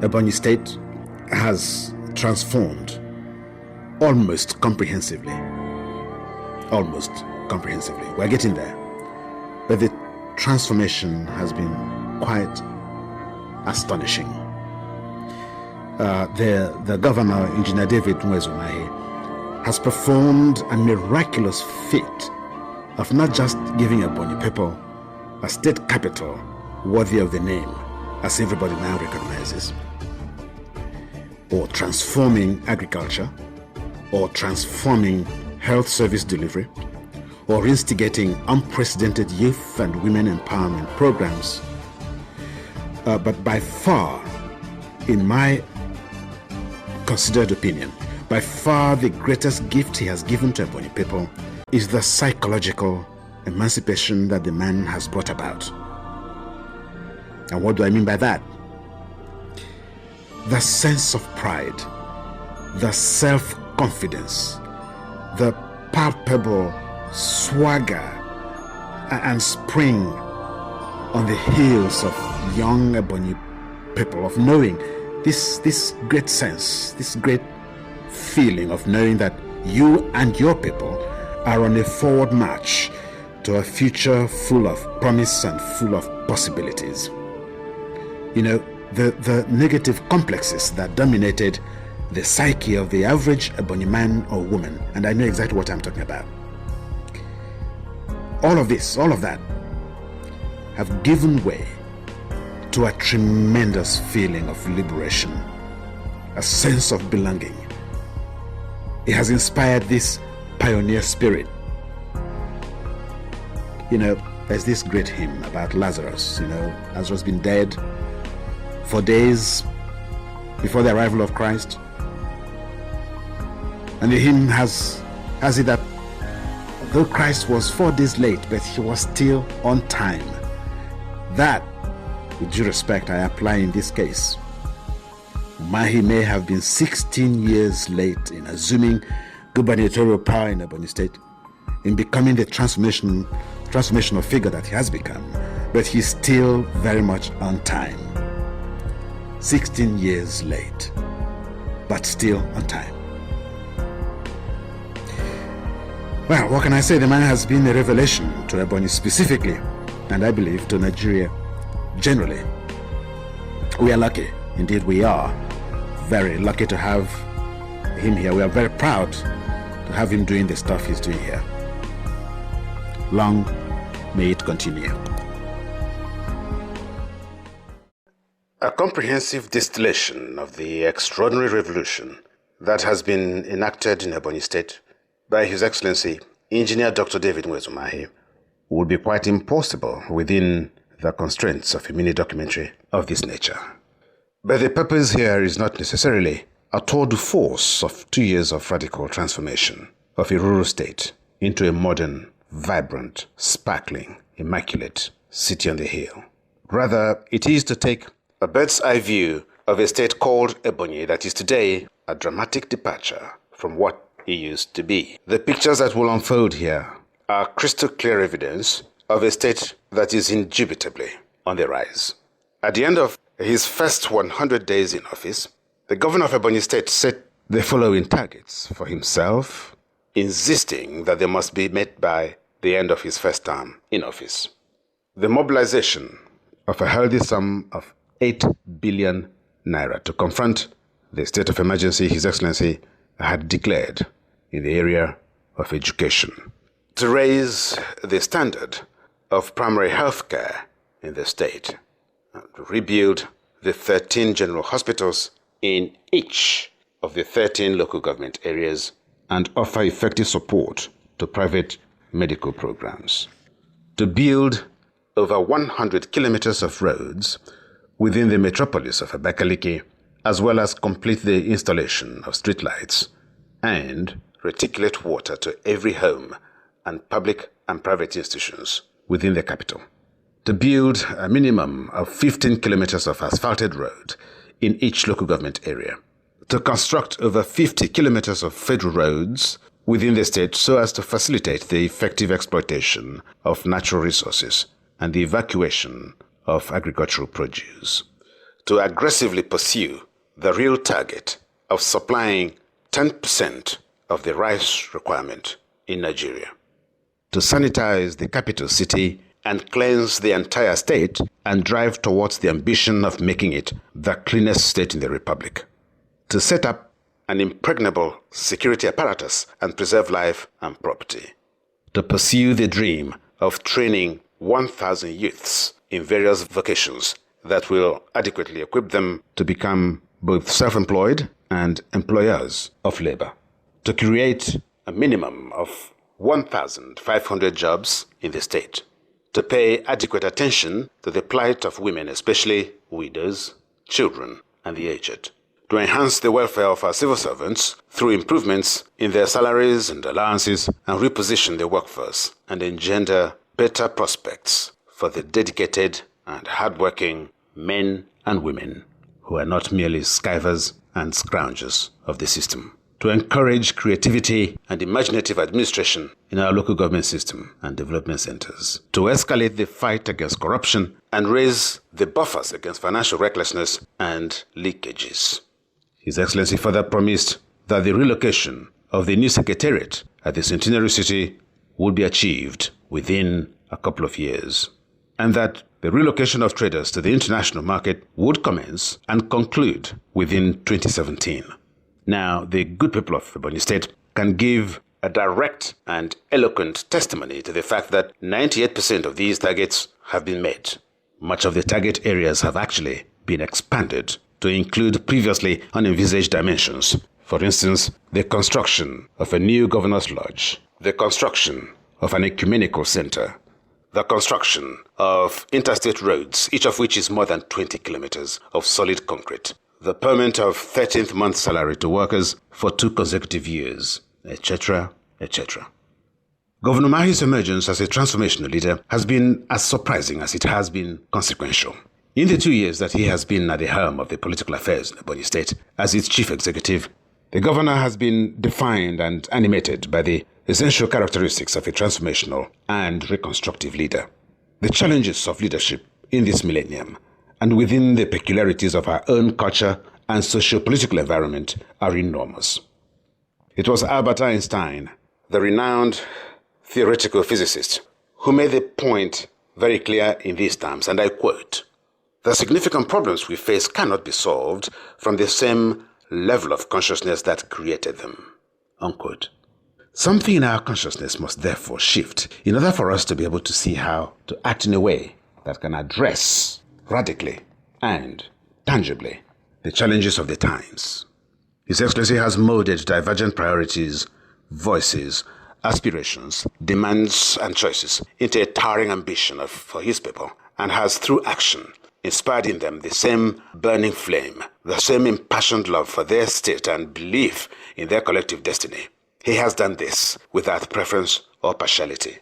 Ebonyi State has transformed almost comprehensively. Almost comprehensively. We're getting there. But the transformation has been quite astonishing. The governor, Engineer David Mwezumahi, has performed a miraculous feat of not just giving Ebonyi people a state capital worthy of the name, as everybody now recognizes, or transforming agriculture, or transforming health service delivery, or instigating unprecedented youth and women empowerment programs. But by far, in my considered opinion, by far the greatest gift he has given to Ebonyi people is the psychological emancipation that the man has brought about. And what do I mean by that? The sense of pride, the self-confidence, the palpable swagger and spring on the heels of young Ebonyi people, of knowing this great sense, this great feeling of knowing that you and your people are on a forward march to a future full of promise and full of possibilities. You know, the negative complexes that dominated the psyche of the average Ebonyi man or woman, and I know exactly what I'm talking about. All of this, all of that, have given way to a tremendous feeling of liberation, a sense of belonging. It has inspired this pioneer spirit. You know, there's this great hymn about Lazarus. You know, Lazarus has been dead for days before the arrival of Christ. And the hymn has it that though Christ was 4 days late, but he was still on time. That, with due respect, I apply in this case. Mahi may have been 16 years late in assuming gubernatorial power in Ebonyi State, in becoming the transformational figure that he has become, but he's still very much on time. 16 years late, but still on time. Well, what can I say? The man has been a revelation to Ebonyi specifically, and I believe to Nigeria generally. We are lucky, indeed we are very lucky to have him here. We are very proud to have him doing the stuff he's doing here. Long may it continue. A comprehensive distillation of the extraordinary revolution that has been enacted in Ebonyi State by His Excellency Engineer Dr. David Mwezumahi would be quite impossible within the constraints of a mini documentary of this nature. But the purpose here is not necessarily a tour de force of 2 years of radical transformation of a rural state into a modern, vibrant, sparkling, immaculate city on the hill. Rather, it is to take a bird's eye view of a state called Ebonyi that is today a dramatic departure from what it used to be. The pictures that will unfold here are crystal clear evidence of a state that is indubitably on the rise. At the end of his first 100 days in office, the governor of Ebonyi State set the following targets for himself, insisting that they must be met by the end of his first term in office. The mobilization of a healthy sum of 8 billion naira to confront the state of emergency His Excellency had declared in the area of education, to raise the standard of primary health care in the state, to rebuild the 13 general hospitals in each of the 13 local government areas, and offer effective support to private medical programs, to build over 100 kilometers of roads within the metropolis of Abakaliki, as well as complete the installation of streetlights and reticulate water to every home and public and private institutions within the capital, to build a minimum of 15 kilometers of asphalted road in each local government area, to construct over 50 kilometers of federal roads within the state so as to facilitate the effective exploitation of natural resources and the evacuation of agricultural produce, to aggressively pursue the real target of supplying 10% of the rice requirement in Nigeria, to sanitize the capital city and cleanse the entire state and drive towards the ambition of making it the cleanest state in the republic, to set up an impregnable security apparatus and preserve life and property, to pursue the dream of training 1,000 youths in various vocations that will adequately equip them to become both self-employed and employers of labor, to create a minimum of 1,500 jobs in the state, to pay adequate attention to the plight of women, especially widows, children, and the aged, to enhance the welfare of our civil servants through improvements in their salaries and allowances, and reposition the workforce and engender better prospects for the dedicated and hardworking men and women who are not merely skivers and scroungers of the system, to encourage creativity and imaginative administration in our local government system and development centers, to escalate the fight against corruption and raise the buffers against financial recklessness and leakages. His Excellency further promised that the relocation of the new secretariat at the Centenary City would be achieved within a couple of years, and that the relocation of traders to the international market would commence and conclude within 2017. Now, the good people of Ebonyi State can give a direct and eloquent testimony to the fact that 98% of these targets have been met. Much of the target areas have actually been expanded to include previously unenvisaged dimensions. For instance, the construction of a new governor's lodge, the construction of an ecumenical center, the construction of interstate roads, each of which is more than 20 kilometers of solid concrete, the payment of 13th month salary to workers for 2 consecutive years, etc., etc. Governor Umahi's emergence as a transformational leader has been as surprising as it has been consequential. In the 2 years that he has been at the helm of the political affairs in Ebonyi State as its chief executive, the governor has been defined and animated by the essential characteristics of a transformational and reconstructive leader. The challenges of leadership in this millennium and within the peculiarities of our own culture and socio-political environment are enormous. It was Albert Einstein, the renowned theoretical physicist, who made the point very clear in these terms, and I quote, "The significant problems we face cannot be solved from the same level of consciousness that created them," unquote. Something in our consciousness must therefore shift in order for us to be able to see how to act in a way that can address radically and tangibly the challenges of the times. His Excellency has molded divergent priorities, voices, aspirations, demands, and choices into a towering ambition for his people, and has, through action, inspired in them the same burning flame, the same impassioned love for their state and belief in their collective destiny. He has done this without preference or partiality.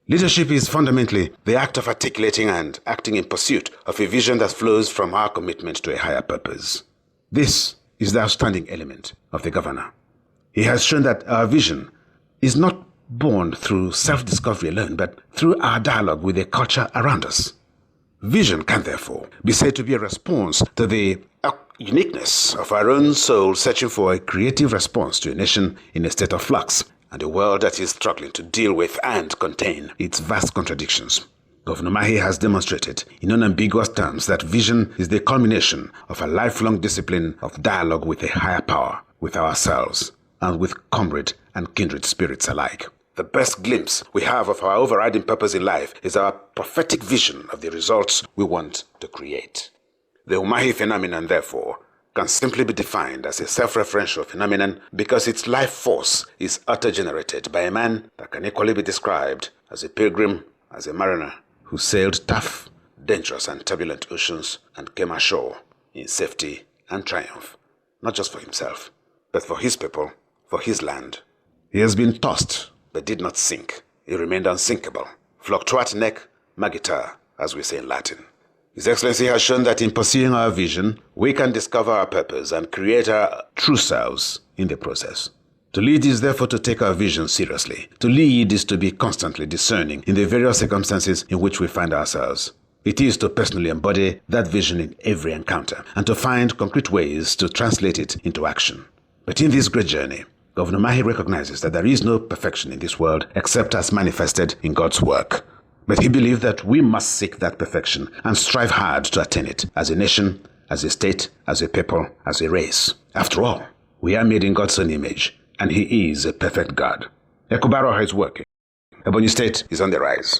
Leadership is fundamentally the act of articulating and acting in pursuit of a vision that flows from our commitment to a higher purpose. This is the outstanding element of the governor. He has shown that our vision is not born through self-discovery alone, but through our dialogue with the culture around us. Vision can therefore be said to be a response to the uniqueness of our own soul searching for a creative response to a nation in a state of flux and a world that is struggling to deal with and contain its vast contradictions. Governor Umahi has demonstrated in unambiguous terms that vision is the culmination of a lifelong discipline of dialogue with a higher power, with ourselves, and with comrade and kindred spirits alike. The best glimpse we have of our overriding purpose in life is our prophetic vision of the results we want to create. The Umahi phenomenon, therefore, can simply be defined as a self-referential phenomenon because its life force is auto-generated by a man that can equally be described as a pilgrim, as a mariner who sailed tough, dangerous, and turbulent oceans and came ashore in safety and triumph, not just for himself, but for his people, for his land. He has been tossed, but did not sink. He remained unsinkable. Fluctuat nec magiter, as we say in Latin. His Excellency has shown that in pursuing our vision, we can discover our purpose and create our true selves in the process. To lead is therefore to take our vision seriously. To lead is to be constantly discerning in the various circumstances in which we find ourselves. It is to personally embody that vision in every encounter and to find concrete ways to translate it into action. But in this great journey, Governor Umahi recognizes that there is no perfection in this world except as manifested in God's work. But he believed that we must seek that perfection and strive hard to attain it as a nation, as a state, as a people, as a race. After all, we are made in God's own image, and he is a perfect God. Ekubaro is working. Ebonyi State is on the rise.